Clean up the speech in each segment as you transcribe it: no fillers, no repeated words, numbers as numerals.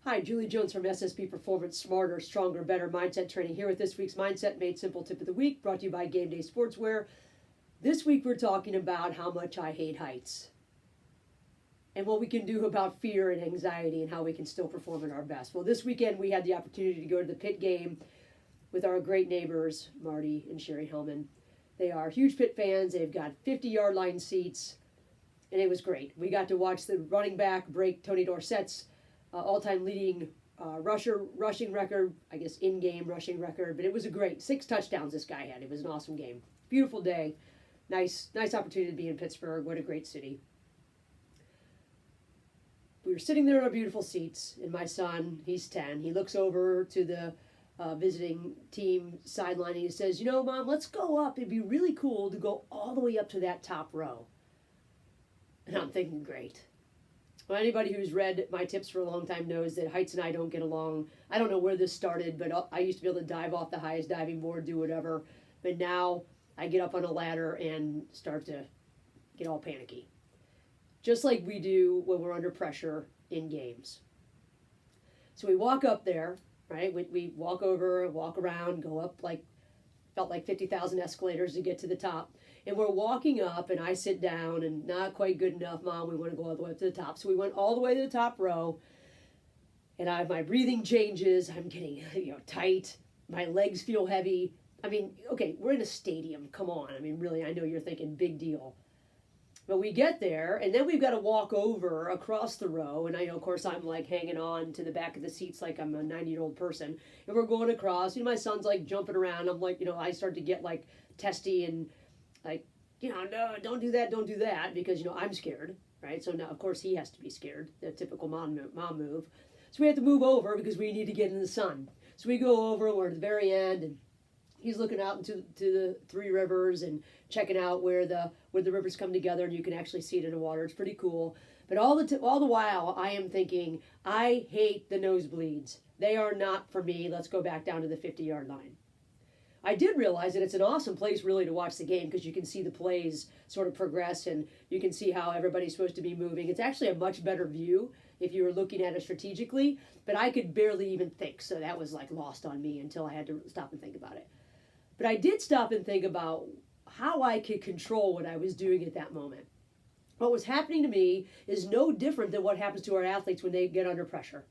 Hi, Julie Jones from SSP Performance, Smarter, Stronger, Better Mindset Training here with this week's Mindset Made Simple Tip of the Week, brought to you by Game Day Sportswear. This week we're talking about how much I hate heights and what we can do about fear and anxiety and how we can still perform at our best. Well, this weekend we had the opportunity to go to the Pitt game with our great neighbors, Marty and Sherry Hellman. They are huge Pitt fans. They've got 50-yard line seats, and it was great. We got to watch the running back break Tony Dorsett's all-time leading rushing record, I guess in-game rushing record, but it was a great 6 touchdowns this guy had. It was an awesome game. Beautiful day. Nice opportunity to be in Pittsburgh. What a great city. We were sitting there in our beautiful seats, and my son, he's 10, he looks over to the visiting team sideline, and he says, you know, Mom, let's go up. It'd be really cool to go all the way up to that top row. And I'm thinking, great. Well, anybody who's read my tips for a long time knows that Heights and I don't get along. I don't know where this started, but I used to be able to dive off the highest diving board, do whatever. But now I get up on a ladder and start to get all panicky. Just like we do when we're under pressure in games. So we walk up there, right? We walk over, walk around, go up felt like 50,000 escalators to get to the top. And we're walking up, and I sit down, and not quite good enough, Mom, we want to go all the way up to the top. So we went all the way to the top row, and my breathing changes. I'm getting tight. My legs feel heavy. I mean, okay, we're in a stadium. Come on. I mean, really, I know you're thinking big deal. But we get there, and then we've got to walk over across the row. And I know, of course, I'm like hanging on to the back of the seats like I'm a 90-year-old person. And we're going across. My son's like jumping around. I'm like, I start to get like testy and like, no, don't do that because, I'm scared, right? So now, of course, he has to be scared, the typical mom move. So we have to move over because we need to get in the sun. So we go over, we're at the very end, and he's looking out into the three rivers and checking out where the rivers come together, and you can actually see it in the water. It's pretty cool. But all the while, I am thinking, I hate the nosebleeds. They are not for me. Let's go back down to the 50-yard line. I did realize that it's an awesome place really to watch the game because you can see the plays sort of progress and you can see how everybody's supposed to be moving. It's actually a much better view if you were looking at it strategically, but I could barely even think, so that was like lost on me until I had to stop and think about it. But I did stop and think about how I could control what I was doing at that moment. What was happening to me is no different than what happens to our athletes when they get under pressure.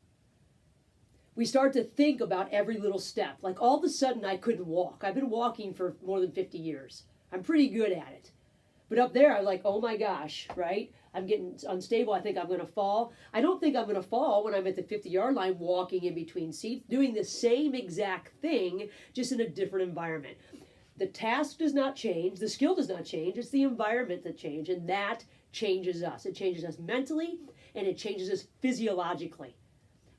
We start to think about every little step. Like all of a sudden I couldn't walk. I've been walking for more than 50 years. I'm pretty good at it. But up there I'm like, oh my gosh, right? I'm getting unstable. I think I'm going to fall. I don't think I'm going to fall when I'm at the 50-yard line walking in between seats, doing the same exact thing, just in a different environment. The task does not change. The skill does not change. It's the environment that changes, and that changes us. It changes us mentally, and it changes us physiologically.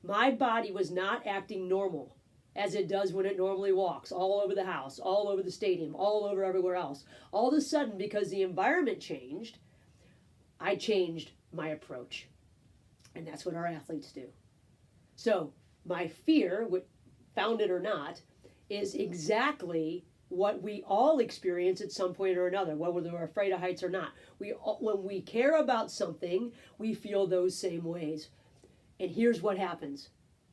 My body was not acting normal as it does when it normally walks all over the house, all over the stadium, all over everywhere else. All of a sudden, because the environment changed, I changed my approach. And that's what our athletes do. So my fear, founded or not, is exactly what we all experience at some point or another, whether we're afraid of heights or not. When we care about something, we feel those same ways. And here's what happens.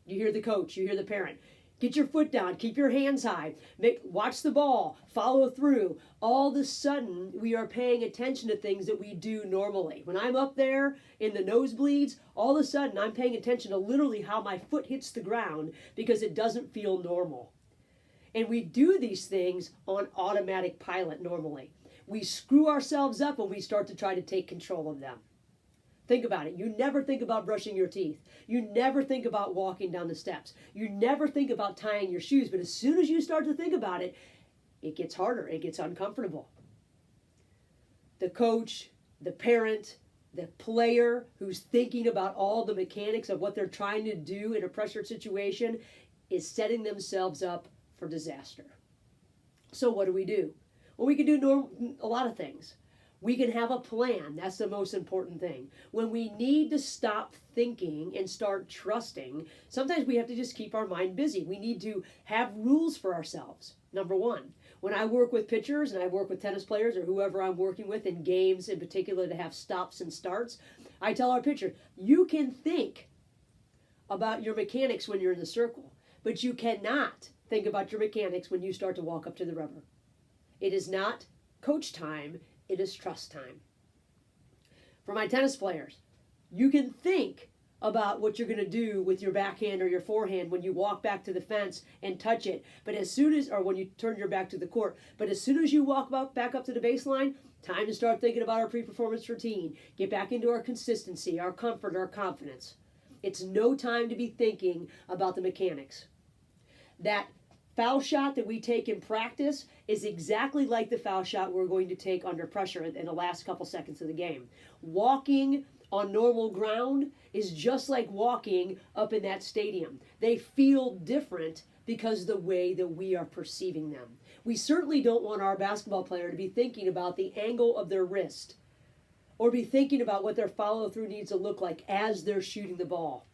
You hear the coach, you hear the parent. Get your foot down, keep your hands high, watch the ball, follow through. All of a sudden, we are paying attention to things that we do normally. When I'm up there in the nosebleeds, all of a sudden I'm paying attention to literally how my foot hits the ground because it doesn't feel normal. And we do these things on automatic pilot normally. We screw ourselves up when we start to try to take control of them. Think about it. You never think about brushing your teeth. You never think about walking down the steps. You never think about tying your shoes. But as soon as you start to think about it, it gets harder. It gets uncomfortable. The coach, the parent, the player who's thinking about all the mechanics of what they're trying to do in a pressure situation is setting themselves up for disaster. So what do? Well, we can do a lot of things. We can have a plan. That's the most important thing. When we need to stop thinking and start trusting, sometimes we have to just keep our mind busy. We need to have rules for ourselves. Number one, when I work with pitchers and I work with tennis players or whoever I'm working with in games in particular to have stops and starts, I tell our pitcher, you can think about your mechanics when you're in the circle, but you cannot think about your mechanics when you start to walk up to the rubber. It is not coach time, it is trust time. For my tennis players, you can think about what you're going to do with your backhand or your forehand when you walk back to the fence and touch it. But as soon as, or when you turn your back to the court, but as soon as you walk back up to the baseline, time to start thinking about our pre-performance routine. Get back into our consistency, our comfort, our confidence. It's no time to be thinking about the mechanics. That foul shot that we take in practice is exactly like the foul shot we're going to take under pressure in the last couple seconds of the game. Walking on normal ground is just like walking up in that stadium. They feel different because of the way that we are perceiving them. We certainly don't want our basketball player to be thinking about the angle of their wrist or be thinking about what their follow-through needs to look like as they're shooting the ball.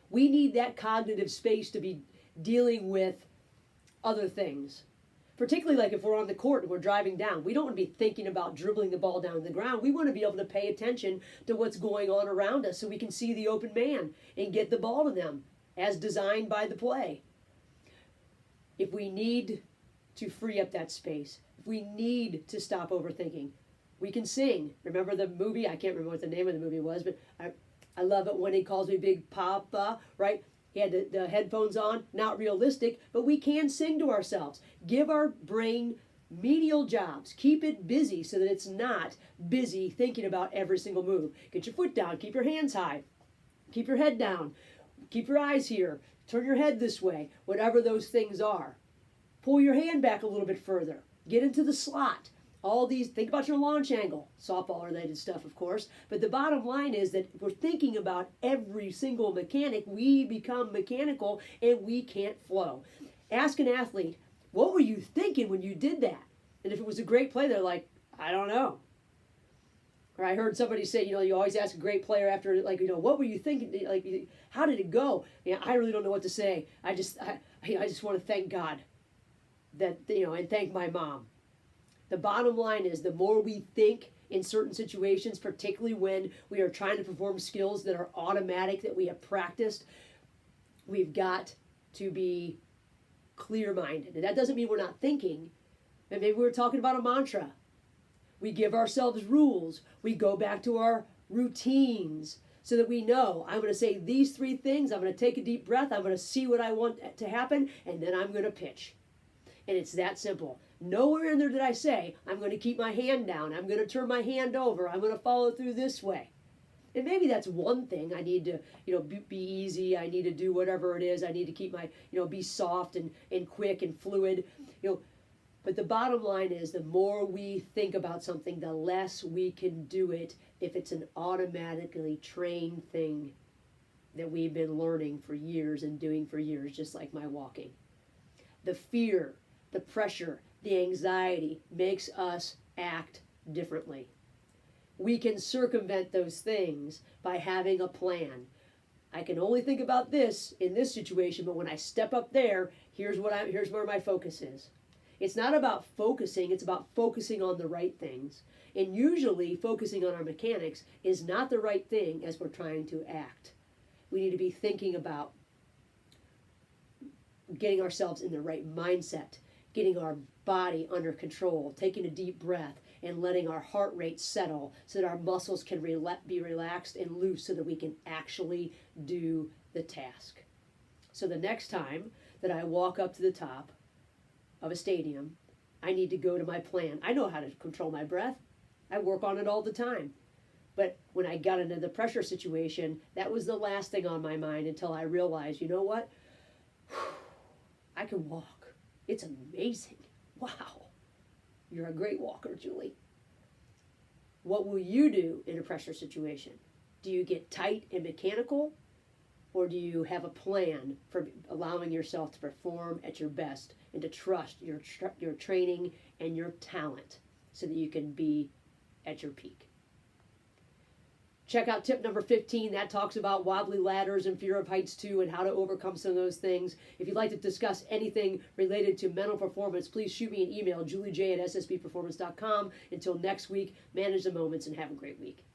We need that cognitive space to be dealing with other things. Particularly like if we're on the court and we're driving down. We don't want to be thinking about dribbling the ball down to the ground. We want to be able to pay attention to what's going on around us so we can see the open man and get the ball to them as designed by the play. If we need to free up that space, if we need to stop overthinking, we can sing. Remember the movie? I can't remember what the name of the movie was, but I love it when he calls me Big Papa, right? He had the headphones on, not realistic, but we can sing to ourselves. Give our brain menial jobs. Keep it busy so that it's not busy thinking about every single move. Get your foot down. Keep your hands high. Keep your head down. Keep your eyes here. Turn your head this way. Whatever those things are. Pull your hand back a little bit further. Get into the slot. All these, think about your launch angle, softball related stuff, of course. But the bottom line is that if we're thinking about every single mechanic, we become mechanical and we can't flow. Ask an athlete, what were you thinking when you did that? And if it was a great play, they're like, I don't know. Or I heard somebody say, you always ask a great player after, what were you thinking? Like, how did it go? I really don't know what to say. I just want to thank God that, and thank my mom. The bottom line is the more we think in certain situations, particularly when we are trying to perform skills that are automatic, that we have practiced, we've got to be clear-minded. And that doesn't mean we're not thinking. And maybe we're talking about a mantra. We give ourselves rules. We go back to our routines so that we know, I'm going to say these 3 things. I'm going to take a deep breath. I'm going to see what I want to happen. And then I'm going to pitch. And it's that simple. Nowhere in there did I say, I'm going to keep my hand down. I'm going to turn my hand over. I'm going to follow through this way. And maybe that's one thing. I need to, be easy. I need to do whatever it is. I need to keep my, be soft and quick and fluid. But the bottom line is the more we think about something, the less we can do it if it's an automatically trained thing that we've been learning for years and doing for years, just like my walking. The fear, the pressure, the anxiety makes us act differently. We can circumvent those things by having a plan. I can only think about this in this situation, but when I step up there, here's where my focus is. It's not about focusing, it's about focusing on the right things. And usually focusing on our mechanics is not the right thing as we're trying to act. We need to be thinking about getting ourselves in the right mindset, getting our body under control, taking a deep breath, and letting our heart rate settle so that our muscles can be relaxed and loose so that we can actually do the task. So the next time that I walk up to the top of a stadium, I need to go to my plan. I know how to control my breath. I work on it all the time. But when I got into the pressure situation, that was the last thing on my mind until I realized, you know what? I can walk. It's amazing. Wow. You're a great walker, Julie. What will you do in a pressure situation? Do you get tight and mechanical? Or do you have a plan for allowing yourself to perform at your best and to trust your training and your talent so that you can be at your peak? Check out tip number 15. That talks about wobbly ladders and fear of heights too and how to overcome some of those things. If you'd like to discuss anything related to mental performance, please shoot me an email, juliej@ssbperformance.com. Until next week, manage the moments and have a great week.